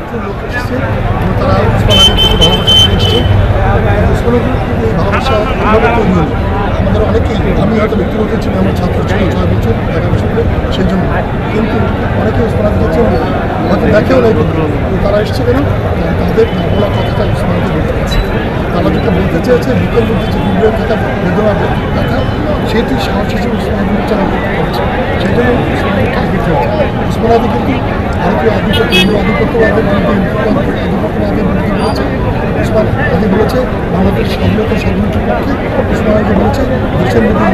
প্রচুর লোক এসেছে এবং তারা উসমানাকে প্রতি ভালোবাসা করে এসছে। উসমানাকে এই ভালোবাসা এভাবে তৈরি হলো। আমাদের অনেকেই, আমি হয়তো ব্যক্তিগত ছিল, আমার ছাত্র ছিল 6 বছর 11 বছর ধরে, সেই জন্য কিন্তু অনেকে উসমানাকে চেনে না, হয়তো দেখেও নেই, কিন্তু তারা এসছে কেন? তাদের না বলা কথাটা উসমানাকে বলতে পারছে। তারা যেটা বলতে চেয়েছে, বুকের মধ্যে যে বিভ্রাট থাকা, বেদনা দেখা, সেটি সাহস হিসেবে উসমানাকে উচ্চারণ করতে পারছে। সেই জন্য উসমানাকে টার্গেট হয়েছে। উসমানাকে কিন্তু ভারতীয় আধিপত্যবাদের বিরুদ্ধে বলেছে। উসমান আদি বলেছে বাংলাদেশ স্বাধীনতা স্বাধীনতার পক্ষে। উসমান আদি বলেছে দেশের মধ্যে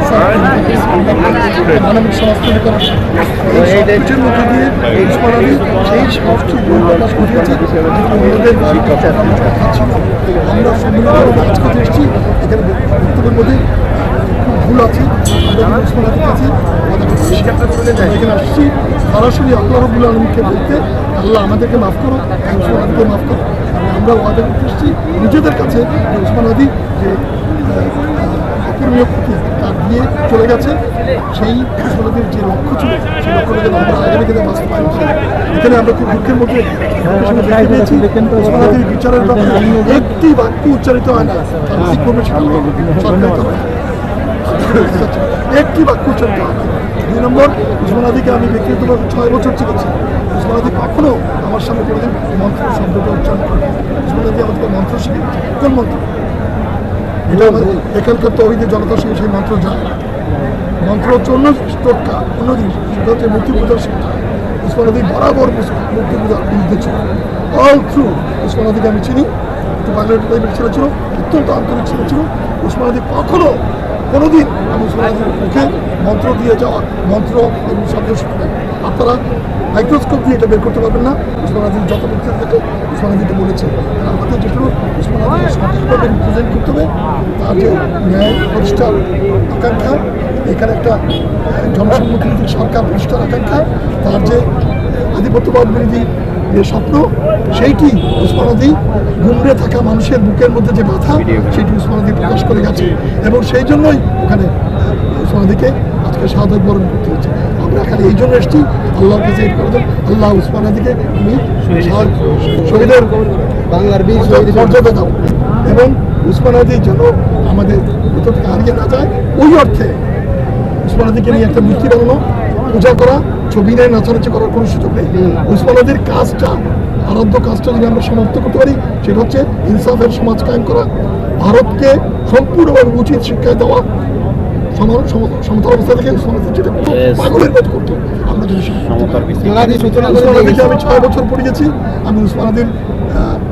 মানবিক সমাজ তৈরি করার এই সবকিছুর মধ্যে দিয়ে উসমান আদি সেই সাহসটি প্রকাশ ঘটিয়েছে। আমরা সম্মিলিত আজকে এসেছি, এখানে বক্তব্যের মধ্যে ভুল আছে। আমরা উসমান আদির কাছে এখানে আসছি সরাসরি আল্লাহ রাব্বুল আলামিনকে বলতে, আল্লাহ আমাদেরকে মাফ করো, উসমান আদিকে মাফ করো। আমরা ওয়াদা করতে এসেছি নিজেদের কাছে যে উসমান আদি যে অপূরণীয় ক্ষতি তার দিয়ে চলে গেছে, সেই উসমান আদির যে লক্ষ্য ছিল সেই লক্ষ্যটা যেন আমরা আগামী দিনে বাস্তবায়ন করি। এখানে আমরা খুব দুঃখের মধ্যে দেখতে পেয়েছি উসমান আদির বিচারের ব্যাপারে একটি বাক্য উচ্চারিত হয় না, তার কি করবে সেটা সরকার হয়, একটি বাক্য উচ্চারিত হয় না। 2 নম্বর, উসমান আদিকে আমি ব্যক্তিগতভাবে 6 বছর চিনেছি। উসমান আদি কখনো আমার সামনে কোনোদিন মন্ত্র শব্দটা উচ্চারণ করে। উসমান আদি আমাদেরকে মন্ত্র শিখিয়েছে। কোন মন্ত্র? এটা আমাদের এখানকার তৌহিদের জনতার সঙ্গে সেই মন্ত্র যায় না। মন্ত্র হচ্ছে অন্য টোটকা, অন্য জিনিস, সেটা হচ্ছে মূর্তি পূজার শিক্ষা। উসমান আদি বরাবর মূর্তি পূজার বিরুদ্ধে ছিল। অল থ্রু উসমান আদিকে আমি চিনি। একটু বাংলার টাইপের ছেলে ছিল, অত্যন্ত আন্তরিক ছেলে ছিল। উসমান আদি কখনো কোনোদিন আমি উসমান আদির মুখে মন্ত্র দিয়ে যাওয়া, মন্ত্র এবং শব্দ শুনবেন আপনারা মাইক্রোস্কোপ দিয়ে এটা বের করতে পারবেন না। উসমান আদির যত বক্তব্য থাকে উসমান আদিকে বলেছে। আমাদের যেটুকু উসমান আদিকে সঠিকভাবে রিপ্রেজেন্ট করতে হবে, তার যে ন্যায় প্রতিষ্ঠার আকাঙ্ক্ষা, এখানে একটা জনসম্মুখীমূলক সরকার প্রতিষ্ঠার আকাঙ্ক্ষা, তার যে আধিপত্যবাদ বিরোধী যে স্বপ্ন, সেইটি উসমান আদি গুমড়ে থাকা মানুষের বুকের মধ্যে যে ব্যথা, সেটি উসমান আদি প্রকাশ করে গেছে এবং সেই জন্যই ওখানে উসমান আদিকে আজকে শাহাদাত বরণ করতে হচ্ছে। আমরা এখানে এই জন্য এসেছি, আল্লাহর কাছে এই করে দেন, আল্লাহ উসমান আদিকে তুমি শহীদের বাংলার বীর মর্যাদা দাও এবং উসমান আদি যেন আমাদের ভিতর থেকে হারিয়ে না যায়। ওই অর্থে উসমান আদিকে নিয়ে একটা মূর্তি বানানো, পূজা করা, ছবি নিয়ে নাচানাচি করার কোনো সুযোগ নেই। উসমান আদির কাজটা, আরাধ্য কাজটা যদি আমরা সমাপ্ত করতে পারি, সেটা হচ্ছে ইনসাফের সমাজ কায়েম করা, ভারতকে সম্পূর্ণভাবে উচিত শিক্ষা দেওয়া, সমতল অবস্থা থেকে উসমান আদি যেটা পাগলের মতো করতো, আমরা যদি আমি 6 বছর পড়ে গেছি। আমি উসমান আদির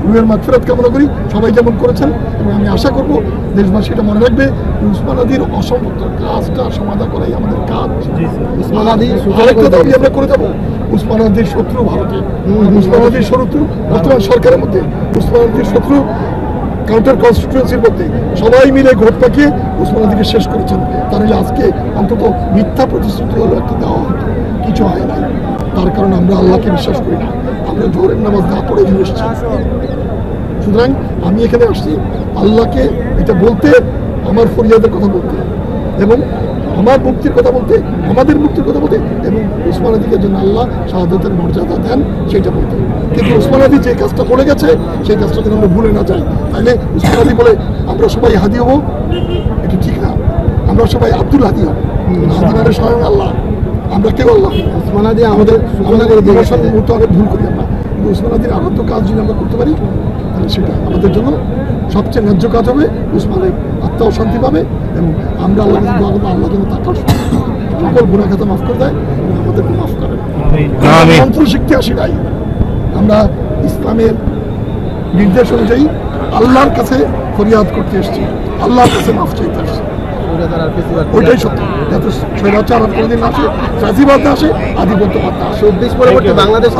রুহের মাগফিরাত কামনা করি, সবাই যেমন করেছেন, এবং আমি আশা করবো দেশবাসী এটা মনে রাখবে, উসমান আদির অসমাপ্ত কাজটা সমাধা করাই আমাদের কাজ। উসমান আদি আরেকটা দাবি আমরা করে যাবো, উসমান আদির শত্রু ভারতে, উসমান আদির শত্রু বর্তমান সরকারের মধ্যে, উসমান আদির শত্রু কাউন্টার কনস্টিটিউয়েন্সির মধ্যে, সবাই মিলে ঘোট পাকিয়ে উসমান আদিকে শেষ করেছেন। তাহলে আজকে অন্তত মিথ্যা প্রতিশ্রুতি হলো একটা দেওয়া হতো, কিছু হয় নাই। তার কারণে আমরা আল্লাহকে বিশ্বাস করি না, আমরা জোহরের নামাজ না পড়ে এখানে এসেছি। সুতরাং আমি এখানে আসছি আল্লাহকে এটা বলতে, আমার ফরিয়াদের কথা বলতে, এবং আমার মুক্তির কথা বলতে, আমাদের মুক্তির কথা বলতে, এবং উসমান আদিকে জন্য আল্লাহ শাহাদাতের মর্যাদা দেন সেটা বলতে। কিন্তু উসমান আদি যে কাজটা বলে গেছে, সেই কাজটা যেন আমরা ভুলে না যাই। তাইলে উসমান আদি বলে আমরা সবাই হাদি হবো, এটা ঠিক না। আমরা সবাই আব্দুল হাদি হব, হাদি মানে স্বয়ং আল্লাহ, আমরা কেউ আল্লাহ। উসমান আদি আমাদের মুহূর্তে অনেক ভুল করি আমরা, কিন্তু উসমান আদির আরাধ্য কাজ যদি আমরা করতে পারি, তাহলে সেটা আমাদের জন্য সবচেয়ে ন্যায্য কাজ হবে। উসমানের আত্মাও শান্তি পাবে এবং আমরা আল্লাহ কাছে দোয়া করবো, আল্লাহ যেন তার সকল গুনাহ খাতা মাফ করে দেয় এবং আমাদেরকে মাফ করে। মন্ত্র শিখতে আসি নাই, আমরা ইসলামের নির্দেশ অনুযায়ী আল্লাহর কাছে ফরিয়াদ করতে এসেছি, আল্লাহর কাছে মাফ চাইতে আসছি। ওইটাই সত্য, যাতে স্বৈরাচার আর কোনোদিন না আসে, ফ্যাসিবাদ না আসে, আধিপত্যবাদ না আসে। 24 পরবর্তী বাংলাদেশ